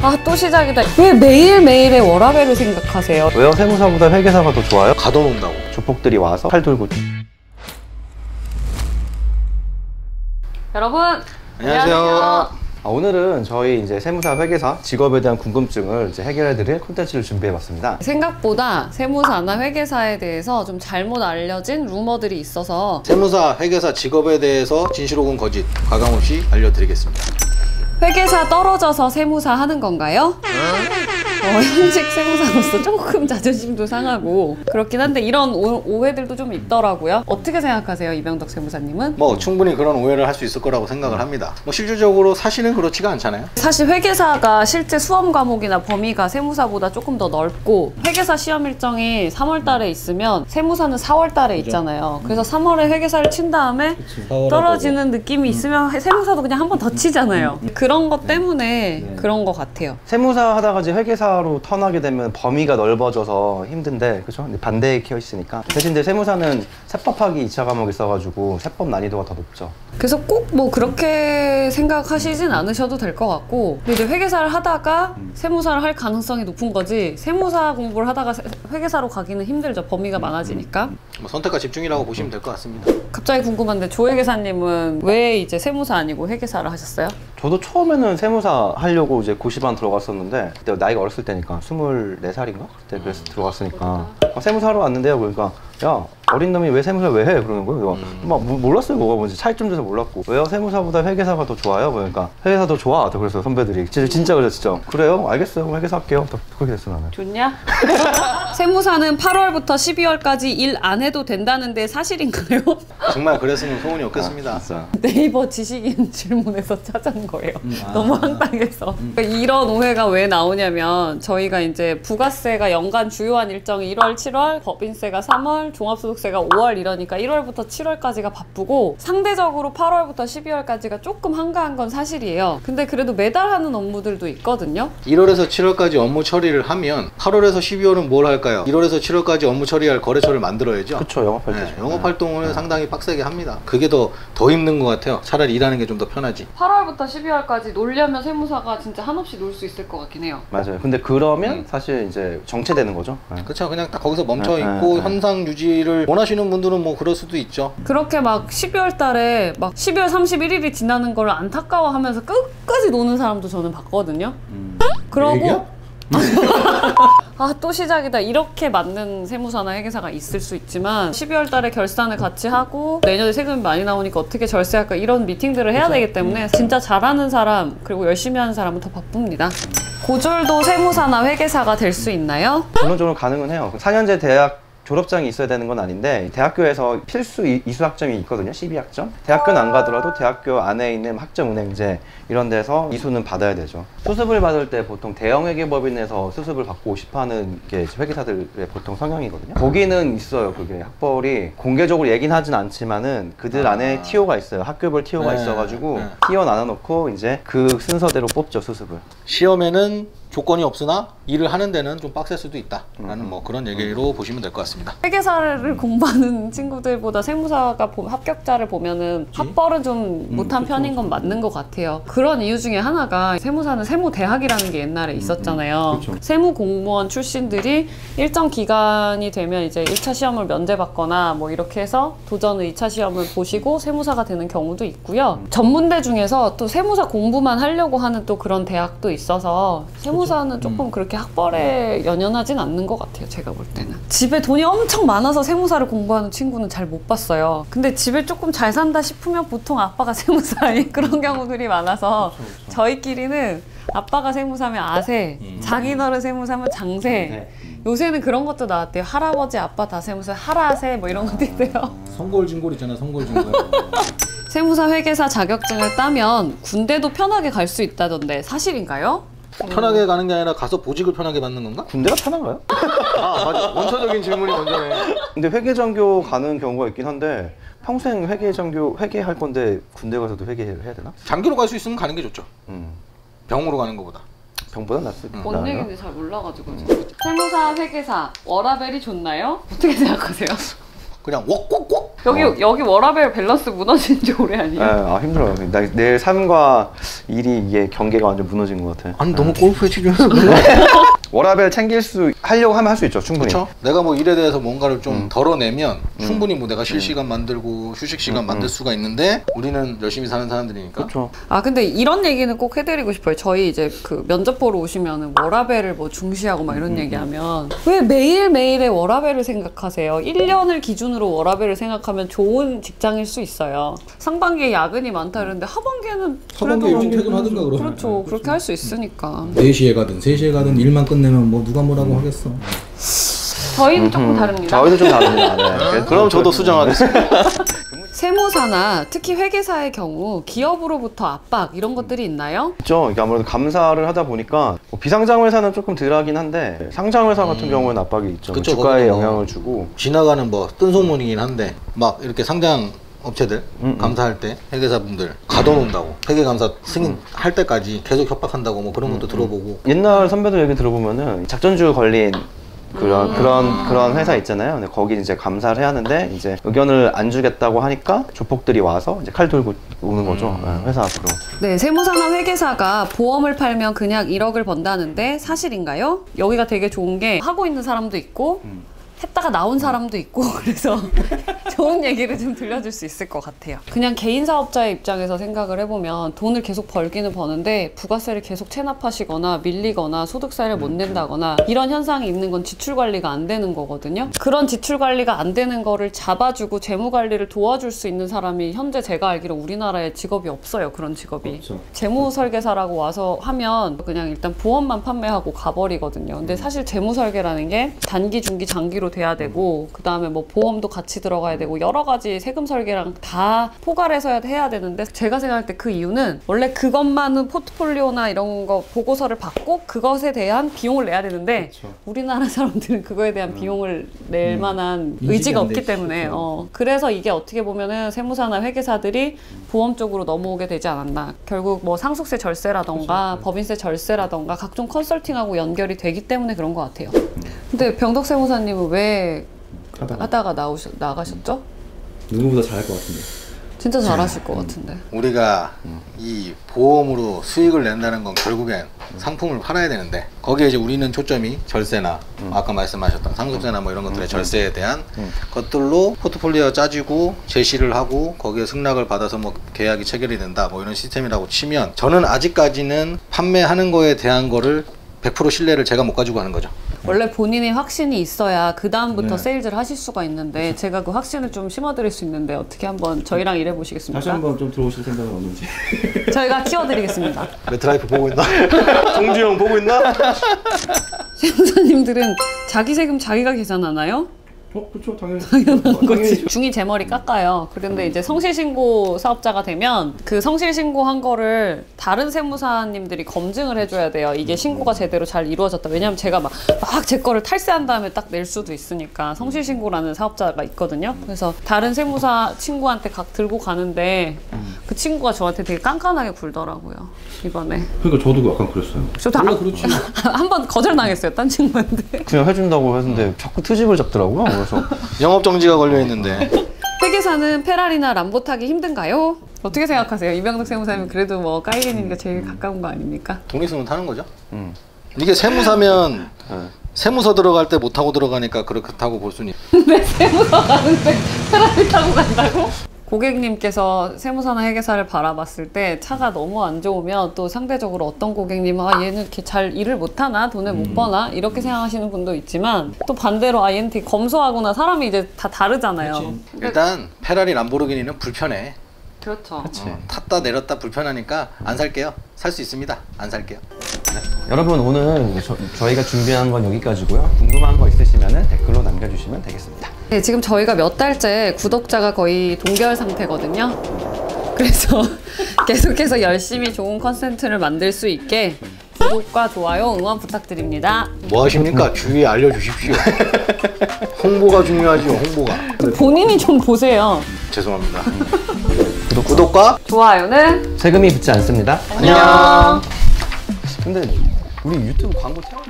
아, 또 시작이다. 왜 매일매일의 워라밸을 생각하세요? 왜요? 세무사보다 회계사가 더 좋아요? 가둬놓는다고. 조폭들이 와서 팔 돌고. 여러분, 안녕하세요. 오늘은 저희 이제 세무사, 회계사 직업에 대한 궁금증을 이제 해결해드릴 콘텐츠를 준비해봤습니다. 생각보다 세무사나 회계사에 대해서 좀 잘못 알려진 루머들이 있어서 세무사, 회계사 직업에 대해서 진실 혹은 거짓 가감없이 알려드리겠습니다. 회계사 떨어져서 세무사 하는 건가요? 현직 세무사로서 조금 자존심도 상하고 그렇긴 한데 이런 오해들도 좀 있더라고요. 어떻게 생각하세요, 이병덕 세무사님은? 뭐 충분히 그런 오해를 할 수 있을 거라고 생각을 합니다. 뭐 실질적으로 사실은 그렇지가 않잖아요. 사실 회계사가 실제 수험 과목이나 범위가 세무사보다 조금 더 넓고, 회계사 시험 일정이 3월 달에 있으면 세무사는 4월 달에 있잖아요. 그래서 3월에 회계사를 친 다음에 떨어지는 느낌이 있으면 세무사도 그냥 한 번 더 치잖아요. 그런 것 때문에 그런 것 같아요. 세무사 하다가 이제 회계사로 턴하게 되면 범위가 넓어져서 힘든데, 그죠? 근데 반대에 키어 있으니까. 대신 이제 세무사는 세법하기 2차 과목이 있어가지고 세법 난이도가 더 높죠. 그래서 꼭 뭐 그렇게 생각하시진 않으셔도 될 것 같고, 근데 이제 회계사를 하다가 세무사를 할 가능성이 높은 거지, 세무사 공부를 하다가 회계사로 가기는 힘들죠. 범위가 많아지니까. 뭐 선택과 집중이라고 보시면 될 것 같습니다. 갑자기 궁금한데, 조회계사님은 왜 이제 세무사 아니고 회계사를 하셨어요? 저도 처음에는 세무사 하려고 이제 고시반 들어갔었는데, 그때 나이가 어렸을 때니까 24살인가? 그때 그래서 들어갔으니까 세무사 하러 왔는데요. 그러니까 야, 어린 놈이 왜 세무사 왜 해? 그러는 거예요. 막 몰랐어요. 뭐가 뭔지 차이점도 잘 몰랐고. 왜요? 세무사보다 회계사가 더 좋아요? 그러니까 회계사 더 좋아. 그래서 선배들이 진짜 그랬어. 진짜. 그래요? 알겠어요. 그럼 회계사 할게요. 그렇게 됐어 나는. 좋냐? 세무사는 8월부터 12월까지 일 안 해도 된다는데 사실인가요? 정말 그랬으면 소문이 없겠습니다. 진짜. 네이버 지식인 질문에서 찾은 거예요. 너무 황당해서. 그러니까 이런 오해가 왜 나오냐면, 저희가 이제 부가세가 연간 주요한 일정이 1월, 7월, 법인세가 3월, 종합소득세가 5월 이러니까 1월부터 7월까지가 바쁘고, 상대적으로 8월부터 12월까지가 조금 한가한 건 사실이에요. 근데 그래도 매달 하는 업무들도 있거든요. 1월에서 7월까지 업무 처리를 하면 8월에서 12월은 뭘 할까요? 1월에서 7월까지 업무 처리할 거래처를 만들어야죠. 그쵸, 영업활동. 네, 영업활동을 상당히 빡세게 합니다. 그게 더 힘든 것 같아요. 차라리 일하는 게 좀 더 편하지. 8월부터 12월까지 놀려면 세무사가 진짜 한없이 놀 수 있을 것 같긴 해요. 맞아요. 근데 그러면 사실 이제 정체되는 거죠. 그렇죠. 그냥 딱 거기서 멈춰 있고 현상 유지를 원하시는 분들은 뭐 그럴 수도 있죠. 그렇게 막 12월 달에 막 12월 31일이 지나는 걸 안타까워하면서 끝까지 노는 사람도 저는 봤거든요. 그러고 아, 또 시작이다. 이렇게 맞는 세무사나 회계사가 있을 수 있지만, 12월 달에 결산을 같이 하고 내년에 세금이 많이 나오니까 어떻게 절세할까, 이런 미팅들을 해야 되기 때문에 진짜 잘하는 사람, 그리고 열심히 하는 사람은 더 바쁩니다. 고졸도 세무사나 회계사가 될 수 있나요? 본론적으로 가능은 해요. 4년제 대학 졸업장이 있어야 되는 건 아닌데, 대학교에서 필수 이수 학점이 있거든요. 12학점. 대학교는 안 가더라도 대학교 안에 있는 학점은행제 이런 데서 이수는 받아야 되죠. 수습을 받을 때 보통 대형회계법인에서 수습을 받고 싶어하는 게 회계사들의 보통 성향이거든요. 거기는 있어요. 그게 학벌이 공개적으로 얘기는 하진 않지만은 그들 안에 TO가 있어요. 학교별 TO가 있어가지고 TO 나눠놓고 이제 그 순서대로 뽑죠, 수습을. 시험에는 조건이 없으나 일을 하는 데는 좀 빡셀 수도 있다 라는 뭐 그런 얘기로 보시면 될 것 같습니다. 회계사를 공부하는 친구들보다 세무사가 합격자를 보면은 학벌은 좀 못한 편인 건 맞는 것 같아요. 그런 이유 중에 하나가, 세무사는 세무대학이라는 게 옛날에 있었잖아요. 세무공무원 출신들이 일정 기간이 되면 이제 1차 시험을 면제받거나 뭐 이렇게 해서 도전을 2차 시험을 보시고 세무사가 되는 경우도 있고요. 전문대 중에서 또 세무사 공부만 하려고 하는 또 그런 대학도 있어서 세무사는 조금 그렇게 학벌에 연연하진 않는 것 같아요, 제가 볼 때는. 집에 돈이 엄청 많아서 세무사를 공부하는 친구는 잘 못 봤어요. 근데 집에 조금 잘 산다 싶으면 보통 아빠가 세무사인 그런 경우들이 많아서, 저희끼리는 아빠가 세무사면 아세, 장인어른 세무사면 장세. 요새는 그런 것도 나왔대요. 할아버지 아빠 다 세무사, 하라세 뭐 이런 것도 있대요. 성골진골 있잖아, 성골진골. 세무사 회계사 자격증을 따면 군대도 편하게 갈 수 있다던데 사실인가요? 편하게 가는 게 아니라 가서 보직을 편하게 받는 건가? 군대가 편한가요? 아 맞아, 원초적인 질문이 먼저네. 근데 회계전교 가는 경우가 있긴 한데, 평생 회계전교 회계할 건데 군대 가서도 회계를 해야 되나? 장기로 갈 수 있으면 가는 게 좋죠. 병으로 가는 것보다. 병보다 낫을 뭔 얘기인지 잘 몰라가지고. 세무사, 회계사, 워라밸이 좋나요? 어떻게 생각하세요? 그냥 웍웍웍 여기 워라밸 밸런스 무너진 지 오래 아니에요? 아 힘들어요. 내 삶과 일이 이게 경계가 완전 무너진 것 같아. 아니 너무 골프에 치중해서 워라밸 하려고 하면 할 수 있죠, 충분히. 그렇죠. 내가 뭐 일에 대해서 뭔가를 좀 덜어내면 충분히 뭐 내가 쉴 시간 만들고 휴식 시간 만들 수가 있는데 우리는 열심히 사는 사람들이니까. 그렇죠. 아 근데 이런 얘기는 꼭 해드리고 싶어요. 저희 이제 그 면접 보러 오시면은 워라밸을 뭐 중시하고 막 이런 얘기하면 왜 매일매일의 워라밸을 생각하세요? 1년을 기준으로 워라밸을 생각하면 좋은 직장일 수 있어요. 상반기에 야근이 많다 이러는데 하반기에는 하반기에 일찍 퇴근하든가 그러면. 그렇죠. 그렇게 할 수 있으니까. 4시에 가든 3시에 가든 일만 끝내면 뭐 누가 뭐라고 하겠어. 저희는 조금 다릅니다. 저희도 좀 다릅니다. 네. 그럼 저도 수정하겠습니다. 세무사나 특히 회계사의 경우 기업으로부터 압박 이런 것들이 있나요? 있죠. 이게 아무래도 감사를 하다 보니까 뭐 비상장 회사는 조금 덜하긴 한데 상장 회사 같은 경우에는 압박이 있죠. 그쵸, 주가에 거기는 뭐 영향을 주고. 지나가는 뭐 뜬 소문이긴 한데 막 이렇게 상장 업체들 감사할 때 회계사분들 가둬놓는다고 회계 감사 승인할 때까지 계속 협박한다고 뭐 그런 것도 들어보고. 옛날 선배들 얘기 들어보면은 작전주 걸린 그런 회사 있잖아요. 근데 거기 이제 감사를 해야 하는데 이제 의견을 안 주겠다고 하니까 조폭들이 와서 이제 칼 들고 오는 거죠. 회사 앞으로. 네, 세무사나 회계사가 보험을 팔면 그냥 1억을 번다는데 사실인가요? 여기가 되게 좋은 게 하고 있는 사람도 있고 했다가 나온 사람도 있고 그래서 좋은 얘기를 좀 들려줄 수 있을 것 같아요. 그냥 개인 사업자의 입장에서 생각을 해보면 돈을 계속 벌기는 버는데 부가세를 계속 체납하시거나 밀리거나 소득세를 못 낸다거나 이런 현상이 있는 건 지출 관리가 안 되는 거거든요. 그런 지출 관리가 안 되는 거를 잡아주고 재무 관리를 도와줄 수 있는 사람이 현재 제가 알기로 우리나라에 직업이 없어요. 그런 직업이. 없죠. 재무 설계사라고 와서 하면 그냥 일단 보험만 판매하고 가버리거든요. 근데 사실 재무 설계라는 게 단기, 중기, 장기로 돼야 되고 그 다음에 뭐 보험도 같이 들어가야 되고 여러 가지 세금 설계랑 다 포괄해서 해야 되는데 제가 생각할 때 그 이유는 원래 그것만은 포트폴리오나 이런 거 보고서를 받고 그것에 대한 비용을 내야 되는데 그렇죠. 우리나라 사람들은 그거에 대한 비용을 낼 만한 인식이 의지가 안 없기 되지. 때문에 그렇죠. 그래서 이게 어떻게 보면은 세무사나 회계사들이 보험 쪽으로 넘어오게 되지 않았나. 결국 뭐 상속세 절세라던가 법인세 절세라던가 각종 컨설팅하고 연결이 되기 때문에 그런 것 같아요. 근데 병덕 세무사님은 왜 하다가 나가셨죠? 누구보다 잘할 것 같은데. 진짜 잘하실 것 같은데. 우리가 이 보험으로 수익을 낸다는 건 결국엔 상품을 팔아야 되는데 거기에 이제 우리는 초점이 절세나 아까 말씀하셨던 상속세나 뭐 이런 것들의 절세에 대한 것들로 포트폴리오 짜지고 제시를 하고 거기에 승낙을 받아서 뭐 계약이 체결이 된다 뭐 이런 시스템이라고 치면 저는 아직까지는 판매하는 거에 대한 거를 100% 신뢰를 제가 못 가지고 하는 거죠. 원래 본인의 확신이 있어야 그 다음부터 네. 세일즈를 하실 수가 있는데 제가 그 확신을 좀 심어드릴 수 있는데 어떻게 한번 저희랑 일해 보시겠습니까? 다시 한번 좀 들어오실 생각은 없는지. 저희가 키워드리겠습니다. 매트라이프 보고 있나? 동주형 보고 있나? 세무사님들은 자기 세금 자기가 계산하나요? 그렇죠. 당연히. 당연한 거지. 중이 제 머리 깎아요. 그런데 이제 성실신고 사업자가 되면 그 성실신고한 거를 다른 세무사님들이 검증을 해줘야 돼요. 이게 신고가 제대로 잘 이루어졌다. 왜냐면 제가 막 제 거를 탈세한 다음에 딱 낼 수도 있으니까 성실신고라는 사업자가 있거든요. 그래서 다른 세무사 친구한테 각 들고 가는데 그 친구가 저한테 되게 깐깐하게 굴더라고요. 이번에. 그러니까 저도 약간 그랬어요. 저도 그렇지. 한번 거절당했어요. 딴 친구한테. 그냥 해준다고 했는데 자꾸 트집을 잡더라고요. 그래서 영업정지가 걸려 있는데 회계사는 페라리나 람보 타기 힘든가요? 어떻게 생각하세요? 이병덕 세무사님 그래도 뭐 까이게님과 제일 가까운 거 아닙니까? 돈 있으면 타는 거죠. 이게 세무사면 세무서 들어갈 때 못 타고 들어가니까 그렇다고 볼 수는 근데 세무서 가는데 페라리 타고 간다고? 고객님께서 세무사나 회계사를 바라봤을 때 차가 너무 안 좋으면 또 상대적으로 어떤 고객님은 얘는 이렇게 잘 일을 못하나 돈을 못 버나 이렇게 생각하시는 분도 있지만 또 반대로 얘는 되게 검소하구나. 사람이 이제 다 다르잖아요. 일단 페라리 람보르기니는 불편해. 그렇죠. 탔다 내렸다 불편하니까 안 살게요. 살 수 있습니다. 안 살게요. 여러분 오늘 저희가 준비한 건 여기까지고요. 궁금한 거 있으시면 댓글로 남겨주시면 되겠습니다. 네, 지금 저희가 몇 달째 구독자가 거의 동결 상태거든요. 그래서 계속해서 열심히 좋은 컨텐츠를 만들 수 있게 구독과 좋아요 응원 부탁드립니다. 뭐 하십니까? 주위에 알려주십시오. 홍보가 중요하지요. 홍보가. 본인이 좀 보세요. 죄송합니다. 구독과 좋아요는 세금이 붙지 않습니다. 안녕. 근데 우리 유튜브 광고 태워